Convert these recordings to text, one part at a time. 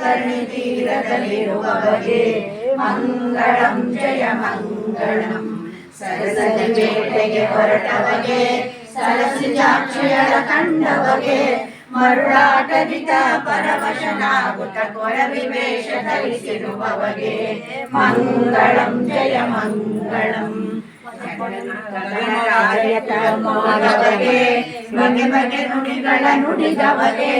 ಕರ್ಣಿತೀರದಲ್ಲಿರುವವಗೆ ಮಂಗಳಂ ಜಯ ಮಂಗಳಂ. ಸರಸದಿ ಬೇಟೆಗೆ ಹೊರಟವಗೆ ಸರಸಿಜಾಕ್ಷಿಯಳ ಕಂಡವಗೆ ಮರುಳಾಟದಿತ ಪರವಶನಾಗುತ್ತ ಕೊರವಿವೇಷ ಧರಿಸಿರುವವಗೆ ಮಂಗಳಂ ಜಯ ಮಂಗಳಂ. ಮಾನವಗೆ ಬಗೆ ಬಗೆ ನುಡಿಗಳ ನುಡಿದವಗೆ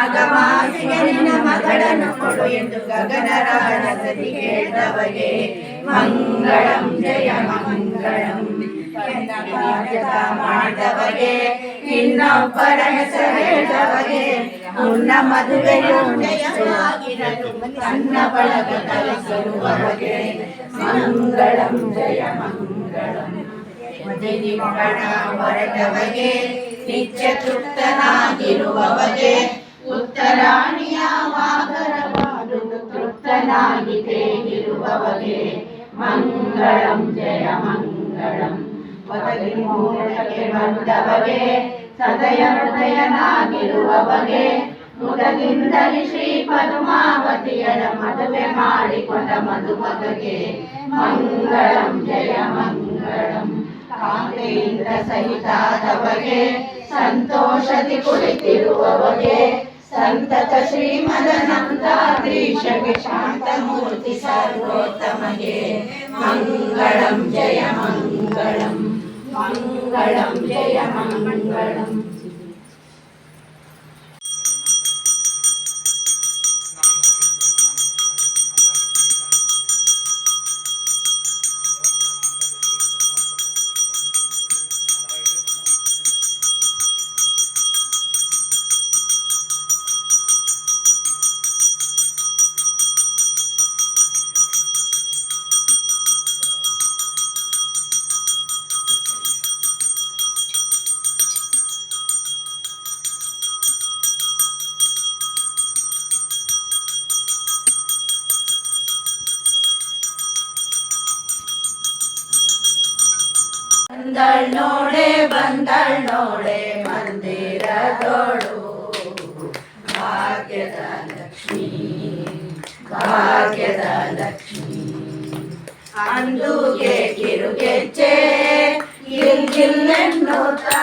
ಅಗಮಾಸಿಗೆ ನಿನ್ನ ಮಗಳನ್ನು ಕೊಡು ಎಂದು ಗಗನರಾಜಸದಿ ಕೇಳಿದವಗೆ ಮಂಗಳಂ ಜಯ ಮಂಗಳಂ. ಮಾಡಿದವಗೆ ಇನ್ನೊಬ್ಬರ ಹೆಸರು ಹೇಳಿದವಗೆ ಮುನ್ನ ಮದುವೆಯು ನಿಶ್ಚಯವಾಗಿರಲು ತನ್ನ ಬಳಗ ಕಲಿಸಿರುವವಗೆ ಮಂಗಳಂ ಜಯ ಮಂಗಳಂ. ಮದಿನಿ ಮಗಣ ಹೊರಟವಗೆ ನಿತ್ಯ ತೃಪ್ತನಾಗಿರುವವಗೆ ಉತ್ತರಾಣಿಯ ವಾಗರವಾದುದು ತೃಪ್ತನಾಗಿ ತೇಗಿರುವವಗೆ ಮಂಗಳಂ ಜಯ ಮಂಗಳಂ. ಒದಗಿ ಮೂರಕ್ಕೆ ಬಂದವಗೆ ಸದಯ ಹೃದಯನಾಗಿರುವವಗೆ ಮುದದಿಂದಲಿ ಶ್ರೀ ಪದ್ಮಾವತಿಯರ ಮದುವೆ ಮಾಡಿಕೊಂಡ ಮದುಮಗಗೆ ಮಂಗಳಂ ಜಯ ಮಂಗಳಂ. ಕಾಂತೆಯಿಂದ ಸಹಿತಾದವಗೆ ಸಂತೋಷದಿ ಕುಳಿತಿರುವವಗೆ ಸಂತತ ಶ್ರೀಮದನಂದಾಧೀಶಗೆ ಶಾಂತಮೂರ್ತಿ ಸರ್ವೋತ್ತಮಗೆ ಮಂಗಳಂ ಜಯ ಮಂಗಳಂ. ಮಂಗಳಂ ಜಯ ಮಂಗಳಂ. ಬಂದಳ್ ನೋಡೆ ಮಂದಿರದೋಳು ಭಾಗ್ಯದ ಲಕ್ಷ್ಮೀ ಭಾಗ್ಯದ ಲಕ್ಷ್ಮೀ. ಅಂದುಗೆ ಕಿರುಗೆಜ್ಜೆ ಗಿಲ್ ಗಿಲ್ಲೆನ್ನುತ್ತಾ